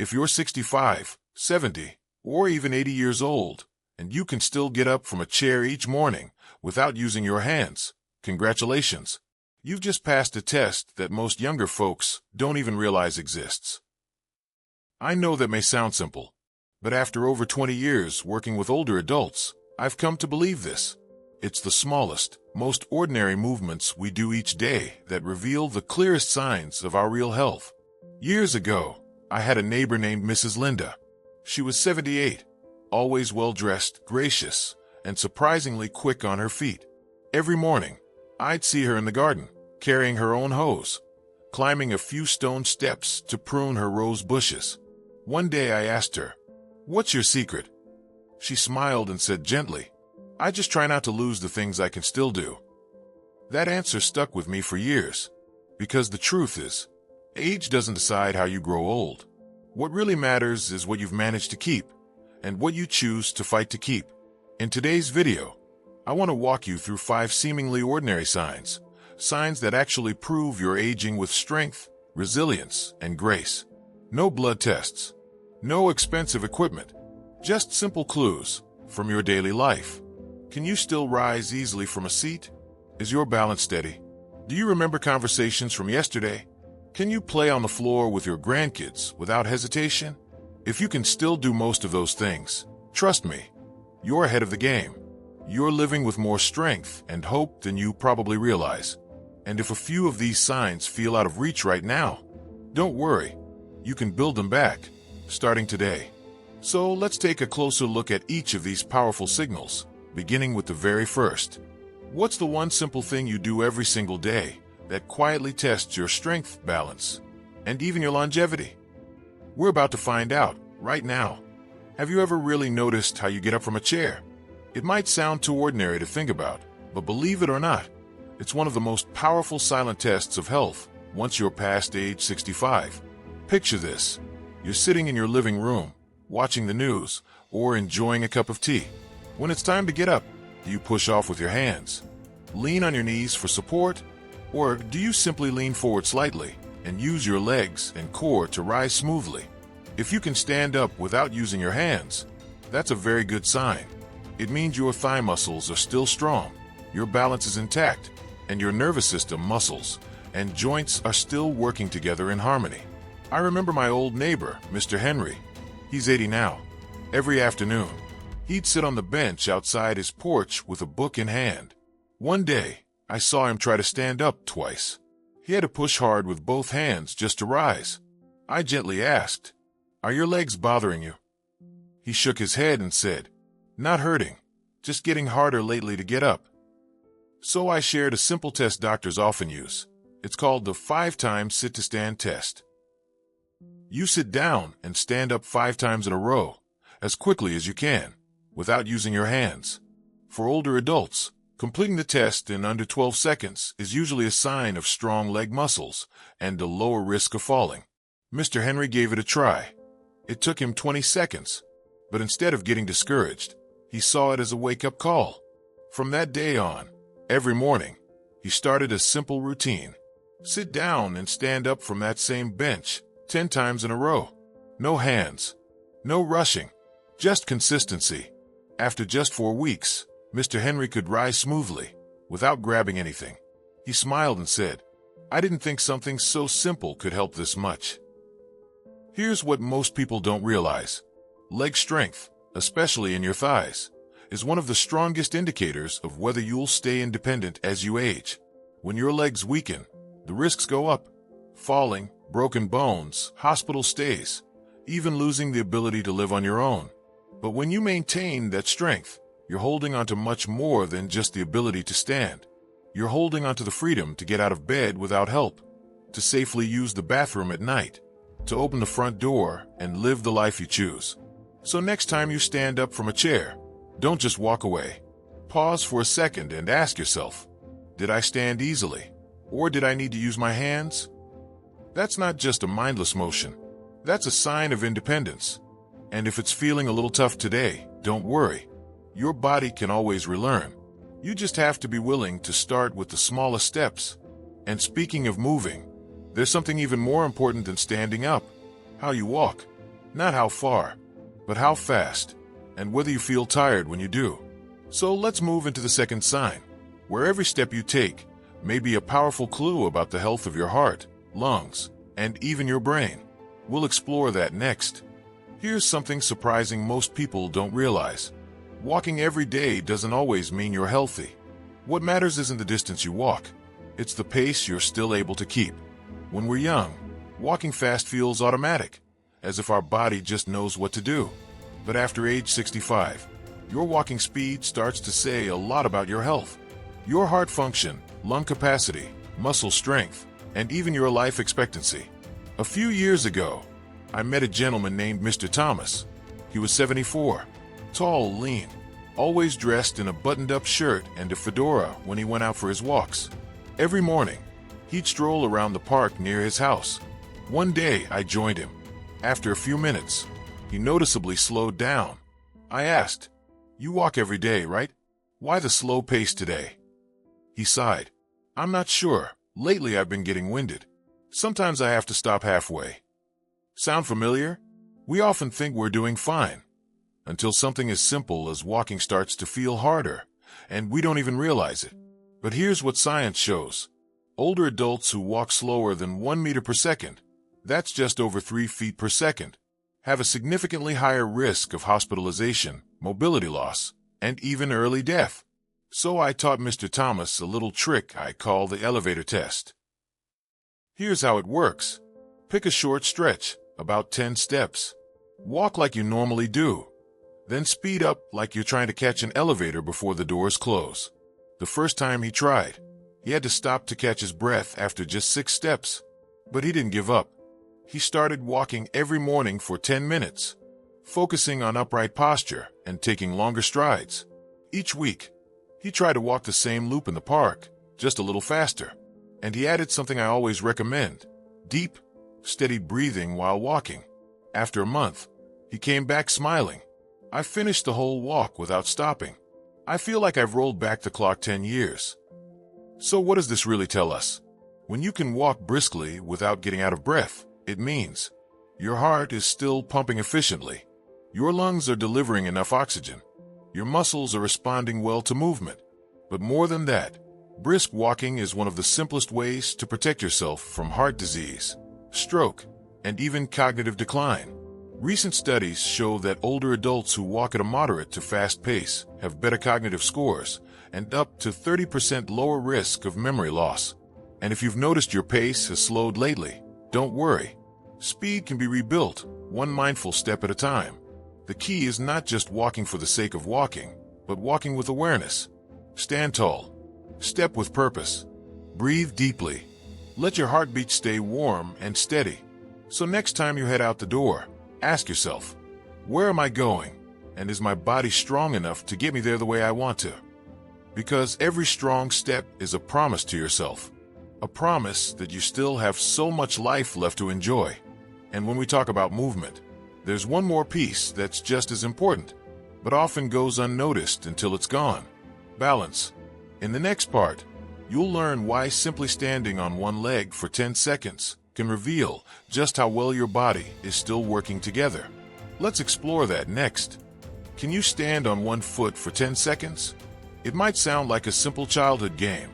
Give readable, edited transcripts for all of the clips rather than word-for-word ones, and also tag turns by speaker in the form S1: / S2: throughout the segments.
S1: If you're 65, 70, or even 80 years old, and you can still get up from a chair each morning without using your hands, congratulations. You've just passed a test that most younger folks don't even realize exists. I know that may sound simple, but after over 20 years working with older adults, I've come to believe this. It's the smallest, most ordinary movements we do each day that reveal the clearest signs of our real health. Years ago, I had a neighbor named Mrs. Linda. She was 78, always well-dressed, gracious, and surprisingly quick on her feet. Every morning, I'd see her in the garden, carrying her own hose, climbing a few stone steps to prune her rose bushes. One day I asked her, "What's your secret?" She smiled and said gently, "I just try not to lose the things I can still do." That answer stuck with me for years, because the truth is, age doesn't decide how you grow old. What really matters is what you've managed to keep, and what you choose to fight to keep. In today's video, I want to walk you through 5 seemingly ordinary signs that actually prove you're aging with strength, resilience, and grace. No blood tests, no expensive equipment, just simple clues from your daily life. Can you still rise easily from a seat? Is your balance steady? Do you remember conversations from yesterday? Can you play on the floor with your grandkids without hesitation? If you can still do most of those things, trust me, you're ahead of the game. You're living with more strength and hope than you probably realize. And if a few of these signs feel out of reach right now, don't worry, you can build them back, starting today. So let's take a closer look at each of these powerful signals, beginning with the very first. What's the one simple thing you do every single day that quietly tests your strength, balance, and even your longevity? We're about to find out right now. Have you ever really noticed how you get up from a chair? It might sound too ordinary to think about, but believe it or not, it's one of the most powerful silent tests of health once you're past age 65. Picture this. You're sitting in your living room, watching the news, or enjoying a cup of tea. When it's time to get up, do you push off with your hands, lean on your knees for support, or do you simply lean forward slightly and use your legs and core to rise smoothly? If you can stand up without using your hands, that's a very good sign. It means your thigh muscles are still strong, your balance is intact, and your nervous system, muscles, and joints are still working together in harmony. I remember my old neighbor, Mr. Henry. He's 80 now. Every afternoon, he'd sit on the bench outside his porch with a book in hand. One day, I saw him try to stand up twice. He had to push hard with both hands just to rise. I gently asked, "Are your legs bothering you?" He shook his head and said, "Not hurting, just getting harder lately to get up." So I shared a simple test doctors often use. It's called the 5 times sit to stand test. You sit down and stand up 5 times in a row, as quickly as you can, without using your hands. For older adults, completing the test in under 12 seconds is usually a sign of strong leg muscles and a lower risk of falling. Mr. Henry gave it a try. It took him 20 seconds, but instead of getting discouraged, he saw it as a wake-up call. From that day on, every morning, he started a simple routine. Sit down and stand up from that same bench 10 times in a row. No hands, no rushing, just consistency. After just 4 weeks, Mr. Henry could rise smoothly, without grabbing anything. He smiled and said, "I didn't think something so simple could help this much." Here's what most people don't realize. Leg strength, especially in your thighs, is one of the strongest indicators of whether you'll stay independent as you age. When your legs weaken, the risks go up. Falling, broken bones, hospital stays, even losing the ability to live on your own. But when you maintain that strength, you're holding onto much more than just the ability to stand. You're holding onto the freedom to get out of bed without help, to safely use the bathroom at night, to open the front door and live the life you choose. So next time you stand up from a chair, don't just walk away. Pause for a second and ask yourself, did I stand easily? Or did I need to use my hands? That's not just a mindless motion. That's a sign of independence. And if it's feeling a little tough today, don't worry. Your body can always relearn. You just have to be willing to start with the smallest steps. And speaking of moving, there's something even more important than standing up: how you walk. Not how far, but how fast, and whether you feel tired when you do. So let's move into the second sign, where every step you take may be a powerful clue about the health of your heart, lungs, and even your brain. We'll explore that next. Here's something surprising most people don't realize. Walking every day doesn't always mean you're healthy. What matters isn't the distance you walk, it's the pace you're still able to keep. When we're young, walking fast feels automatic, as if our body just knows what to do. But after age 65, your walking speed starts to say a lot about your health. Your heart function, lung capacity, muscle strength, and even your life expectancy. A few years ago, I met a gentleman named Mr. Thomas. He was 74, tall, lean, always dressed in a buttoned-up shirt and a fedora when he went out for his walks. Every morning, he'd stroll around the park near his house. One day, I joined him. After a few minutes, he noticeably slowed down. I asked, "You walk every day, right? Why the slow pace today?" He sighed. "I'm not sure. Lately I've been getting winded. Sometimes I have to stop halfway." Sound familiar? We often think we're doing fine, until something as simple as walking starts to feel harder, and we don't even realize it. But here's what science shows. Older adults who walk slower than 1 meter per second, that's just over 3 feet per second, have a significantly higher risk of hospitalization, mobility loss, and even early death. So I taught Mr. Thomas a little trick I call the elevator test. Here's how it works. Pick a short stretch, about 10 steps. Walk like you normally do. Then speed up like you're trying to catch an elevator before the doors close. The first time he tried, he had to stop to catch his breath after just 6 steps. But he didn't give up. He started walking every morning for 10 minutes, focusing on upright posture and taking longer strides. Each week, he tried to walk the same loop in the park, just a little faster. And he added something I always recommend: deep, steady breathing while walking. After a month, he came back smiling. I finished the whole walk without stopping. I feel like I've rolled back the clock 10 years. So what does this really tell us? When you can walk briskly without getting out of breath, it means your heart is still pumping efficiently. Your lungs are delivering enough oxygen. Your muscles are responding well to movement. But more than that, brisk walking is one of the simplest ways to protect yourself from heart disease, stroke, and even cognitive decline. Recent studies show that older adults who walk at a moderate to fast pace have better cognitive scores and up to 30% lower risk of memory loss. And if you've noticed your pace has slowed lately, don't worry. Speed can be rebuilt, one mindful step at a time. The key is not just walking for the sake of walking, but walking with awareness. Stand tall. Step with purpose. Breathe deeply. Let your heartbeat stay warm and steady. So next time you head out the door, ask yourself, where am I going? And is my body strong enough to get me there the way I want to? Because every strong step is a promise to yourself. A promise that you still have so much life left to enjoy. And when we talk about movement, there's one more piece that's just as important, but often goes unnoticed until it's gone. Balance. In the next part, you'll learn why simply standing on one leg for 10 seconds can reveal just how well your body is still working together. Let's explore that next. Can you stand on one foot for 10 seconds? It might sound like a simple childhood game,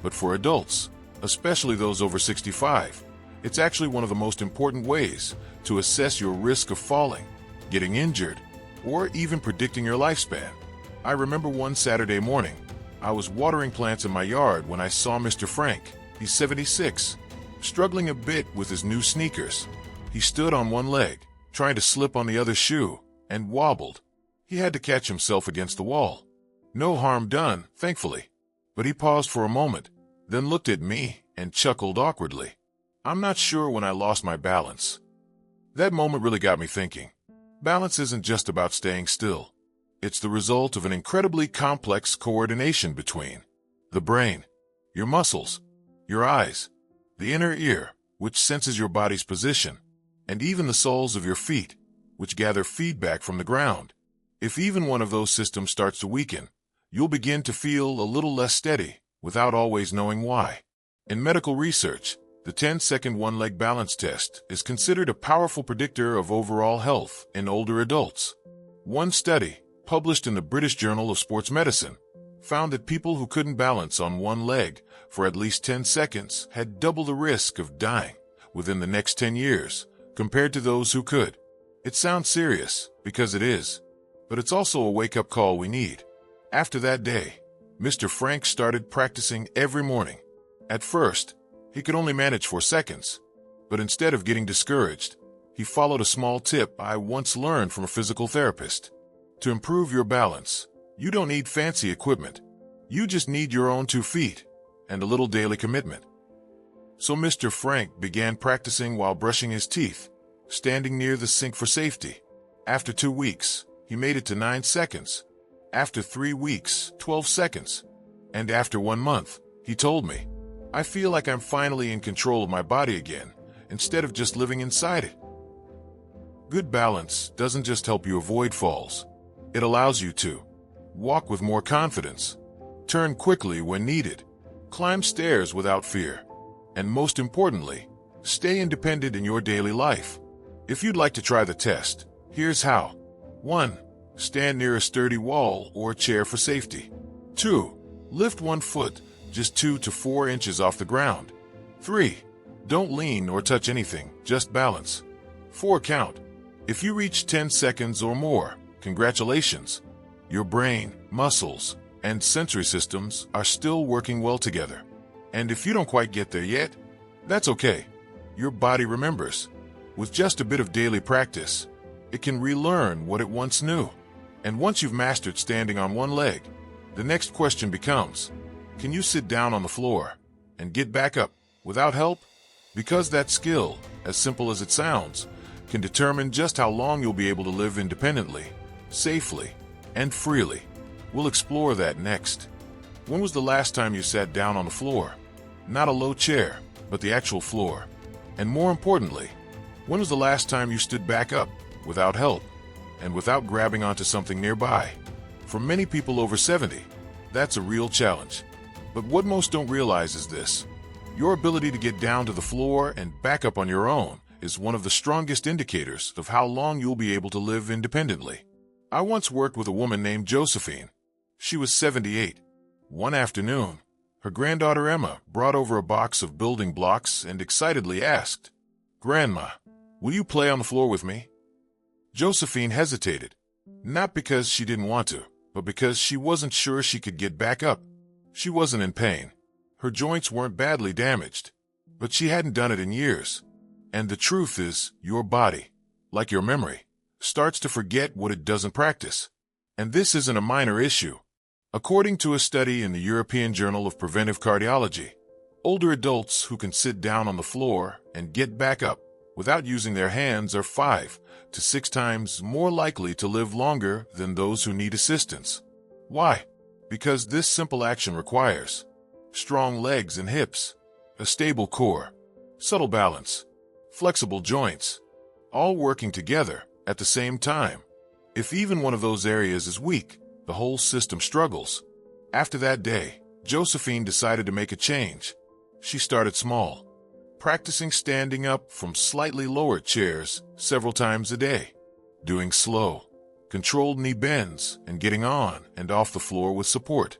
S1: but for adults, especially those over 65, it's actually one of the most important ways to assess your risk of falling, getting injured, or even predicting your lifespan. I remember one Saturday morning, I was watering plants in my yard when I saw Mr. Frank. He's 76, struggling a bit with his new sneakers. He stood on one leg, trying to slip on the other shoe, and wobbled. He had to catch himself against the wall. No harm done, thankfully. But he paused for a moment, then looked at me and chuckled awkwardly. I'm not sure when I lost my balance. That moment really got me thinking. Balance isn't just about staying still. It's the result of an incredibly complex coordination between the brain, your muscles, your eyes, the inner ear, which senses your body's position, and even the soles of your feet, which gather feedback from the ground. If even one of those systems starts to weaken, you'll begin to feel a little less steady without always knowing why. In medical research, The 10-second one-leg balance test is considered a powerful predictor of overall health in older adults. One study, published in the British Journal of Sports Medicine, found that people who couldn't balance on one leg for at least 10 seconds had double the risk of dying within the next 10 years compared to those who could. It sounds serious, because it is, but it's also a wake-up call we need. After that day, Mr. Frank started practicing every morning. At first, he could only manage 4 seconds, but instead of getting discouraged, he followed a small tip I once learned from a physical therapist. To improve your balance, you don't need fancy equipment. You just need your own 2 feet and a little daily commitment. So Mr. Frank began practicing while brushing his teeth, standing near the sink for safety. After 2 weeks, he made it to 9 seconds. After 3 weeks, 12 seconds. And after 1 month, he told me, "I feel like I'm finally in control of my body again, instead of just living inside it." Good balance doesn't just help you avoid falls. It allows you to walk with more confidence, turn quickly when needed, climb stairs without fear, and most importantly, stay independent in your daily life. If you'd like to try the test, here's how. 1. Stand near a sturdy wall or chair for safety. 2. Lift 1 foot just 2 to 4 inches off the ground. 3. Don't lean or touch anything, just balance. 4. Count. If you reach 10 seconds or more, congratulations. Your brain, muscles, and sensory systems are still working well together. And if you don't quite get there yet, that's okay. Your body remembers. With just a bit of daily practice, it can relearn what it once knew. And once you've mastered standing on one leg, the next question becomes, can you sit down on the floor and get back up without help? Because that skill, as simple as it sounds, can determine just how long you'll be able to live independently, safely, and freely. We'll explore that next. When was the last time you sat down on the floor? Not a low chair, but the actual floor. And more importantly, when was the last time you stood back up without help and without grabbing onto something nearby? For many people over 70, that's a real challenge. But what most don't realize is this. Your ability to get down to the floor and back up on your own is one of the strongest indicators of how long you'll be able to live independently. I once worked with a woman named Josephine. She was 78. One afternoon, her granddaughter Emma brought over a box of building blocks and excitedly asked, "Grandma, will you play on the floor with me?" Josephine hesitated, not because she didn't want to, but because she wasn't sure she could get back up. She wasn't in pain. Her joints weren't badly damaged, but she hadn't done it in years. And the truth is, your body, like your memory, starts to forget what it doesn't practice. And this isn't a minor issue. According to a study in the European Journal of Preventive Cardiology, older adults who can sit down on the floor and get back up without using their hands are 5 to 6 times more likely to live longer than those who need assistance. Why? Because this simple action requires strong legs and hips, a stable core, subtle balance, flexible joints, all working together at the same time. If even one of those areas is weak, the whole system struggles. After that day, Josephine decided to make a change. She started small, practicing standing up from slightly lowered chairs several times a day, doing slow, controlled knee bends and getting on and off the floor with support,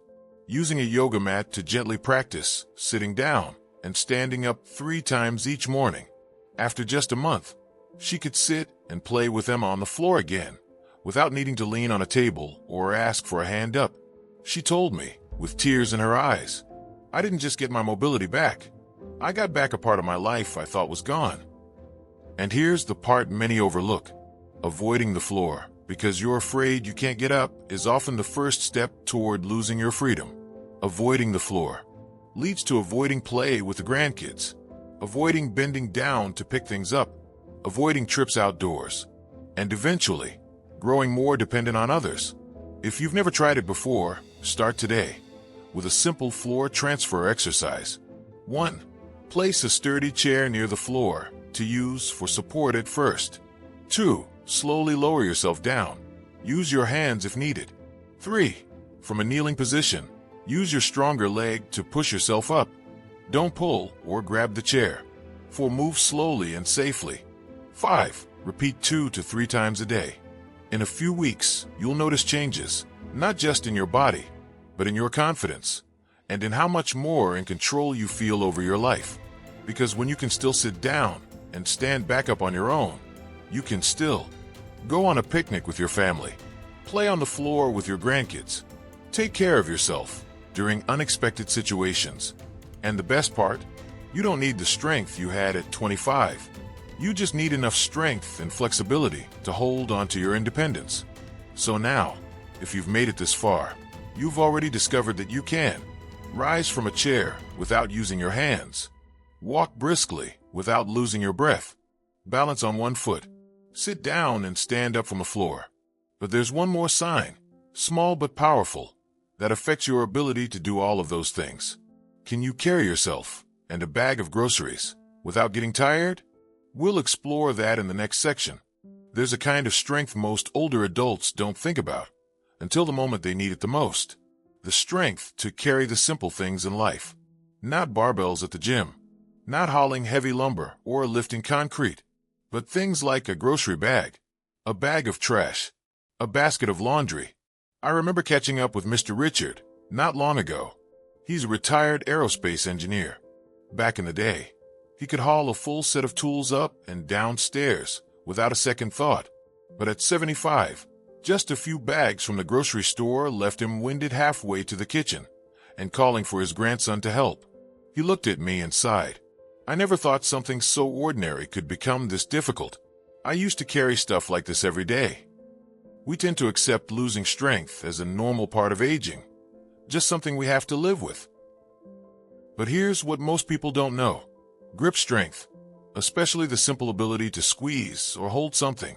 S1: using a yoga mat to gently practice sitting down and standing up 3 times each morning. After just a month, she could sit and play with Emma on the floor again, without needing to lean on a table or ask for a hand up. She told me, with tears in her eyes, "I didn't just get my mobility back. I got back a part of my life I thought was gone." And here's the part many overlook. Avoiding the floor because you're afraid you can't get up is often the first step toward losing your freedom. Avoiding the floor leads to avoiding play with the grandkids, avoiding bending down to pick things up, avoiding trips outdoors, and eventually growing more dependent on others. If you've never tried it before, start today with a simple floor transfer exercise. 1. Place a sturdy chair near the floor to use for support at first. 2. Slowly lower yourself down. Use your hands if needed. 3. From a kneeling position, use your stronger leg to push yourself up. Don't pull or grab the chair. 4. Move slowly and safely. 5. Repeat 2 to 3 times a day. In a few weeks, you'll notice changes, not just in your body, but in your confidence, and in how much more in control you feel over your life. Because when you can still sit down and stand back up on your own, you can still go on a picnic with your family, play on the floor with your grandkids, take care of yourself during unexpected situations. And the best part, you don't need the strength you had at 25. You just need enough strength and flexibility to hold on to your independence. So now, if you've made it this far, you've already discovered that you can rise from a chair without using your hands, walk briskly without losing your breath, balance on one foot, sit down and stand up from the floor. But there's one more sign, small but powerful, that affects your ability to do all of those things. Can you carry yourself and a bag of groceries without getting tired? We'll explore that in the next section. There's a kind of strength most older adults don't think about until the moment they need it the most. The strength to carry the simple things in life. Not barbells at the gym, not hauling heavy lumber or lifting concrete, but things like a grocery bag, a bag of trash, a basket of laundry. I remember catching up with Mr. Richard not long ago. He's a retired aerospace engineer. Back in the day, he could haul a full set of tools up and down stairs without a second thought. But at 75, just a few bags from the grocery store left him winded halfway to the kitchen and calling for his grandson to help. He looked at me and sighed. I never thought something so ordinary could become this difficult. I used to carry stuff like this every day. We tend to accept losing strength as a normal part of aging, just something we have to live with. But here's what most people don't know. Grip strength, especially the simple ability to squeeze or hold something,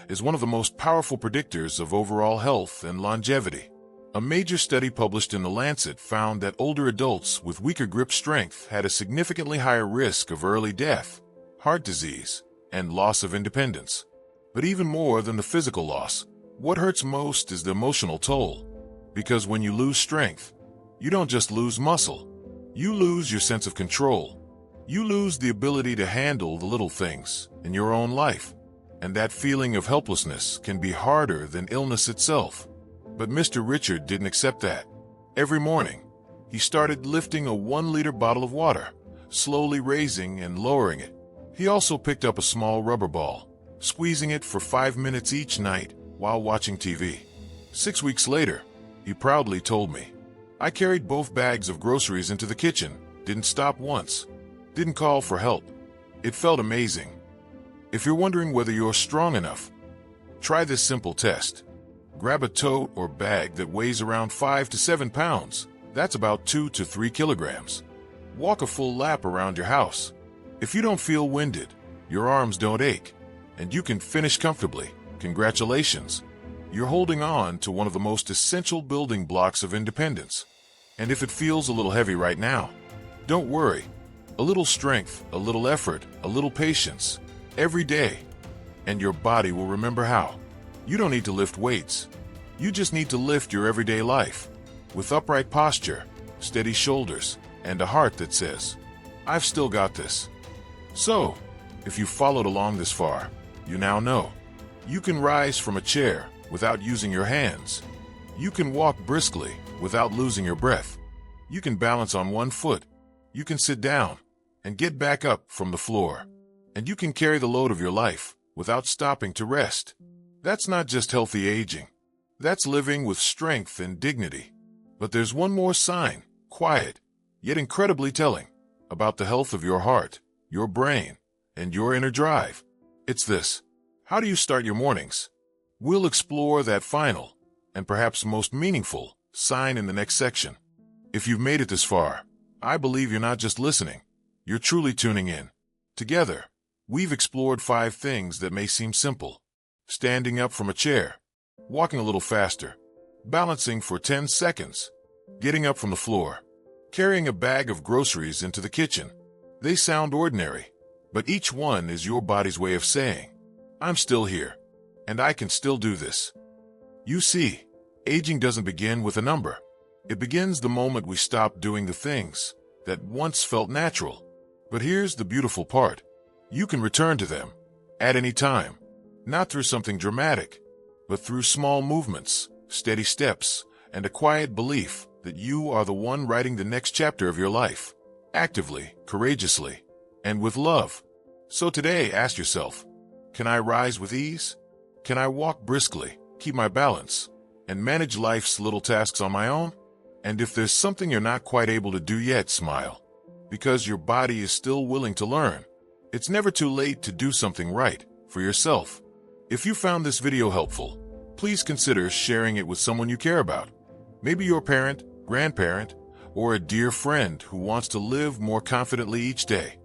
S1: is one of the most powerful predictors of overall health and longevity. A major study published in The Lancet found that older adults with weaker grip strength had a significantly higher risk of early death, heart disease, and loss of independence. But even more than the physical loss, what hurts most is the emotional toll. Because when you lose strength, you don't just lose muscle. You lose your sense of control. You lose the ability to handle the little things in your own life. And that feeling of helplessness can be harder than illness itself. But Mr. Richard didn't accept that. Every morning, he started lifting a 1-liter bottle of water, slowly raising and lowering it. He also picked up a small rubber ball, squeezing it for 5 minutes each night while watching TV. 6 weeks later, he proudly told me, "I carried both bags of groceries into the kitchen, didn't stop once, didn't call for help. It felt amazing." If you're wondering whether you're strong enough, try this simple test. Grab a tote or bag that weighs around 5 to 7 pounds. That's about 2 to 3 kilograms. Walk a full lap around your house. If you don't feel winded, your arms don't ache, and you can finish comfortably, congratulations. You're holding on to one of the most essential building blocks of independence. And if it feels a little heavy right now, don't worry. A little strength, a little effort, a little patience, every day, and your body will remember how. You don't need to lift weights. You just need to lift your everyday life with upright posture, steady shoulders, and a heart that says, "I've still got this." So, if you followed along this far, you now know. You can rise from a chair without using your hands. You can walk briskly without losing your breath. You can balance on one foot. You can sit down and get back up from the floor. And you can carry the load of your life without stopping to rest. That's not just healthy aging. That's living with strength and dignity. But there's one more sign, quiet, yet incredibly telling, about the health of your heart, your brain, and your inner drive. It's this. How do you start your mornings? We'll explore that final, and perhaps most meaningful, sign in the next section. If you've made it this far, I believe you're not just listening. You're truly tuning in. Together, we've explored 5 things that may seem simple. Standing up from a chair, walking a little faster, balancing for 10 seconds, getting up from the floor, carrying a bag of groceries into the kitchen. They sound ordinary, but each one is your body's way of saying, "I'm still here, and I can still do this." You see, aging doesn't begin with a number. It begins the moment we stop doing the things that once felt natural. But here's the beautiful part. You can return to them at any time, not through something dramatic, but through small movements, steady steps, and a quiet belief that you are the one writing the next chapter of your life, actively, courageously, and with love. So today, ask yourself, can I rise with ease? Can I walk briskly, keep my balance, and manage life's little tasks on my own? And if there's something you're not quite able to do yet, smile, because your body is still willing to learn. It's never too late to do something right for yourself. If you found this video helpful, please consider sharing it with someone you care about. Maybe your parent, grandparent, or a dear friend who wants to live more confidently each day.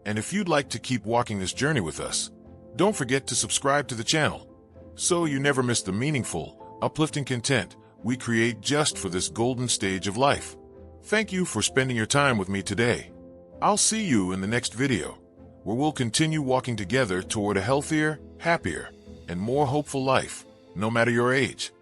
S1: And if you'd like to keep walking this journey with us, don't forget to subscribe to the channel so you never miss the meaningful, uplifting content we create just for this golden stage of life. Thank you for spending your time with me today. I'll see you in the next video, where we'll continue walking together toward a healthier, happier, and more hopeful life, no matter your age.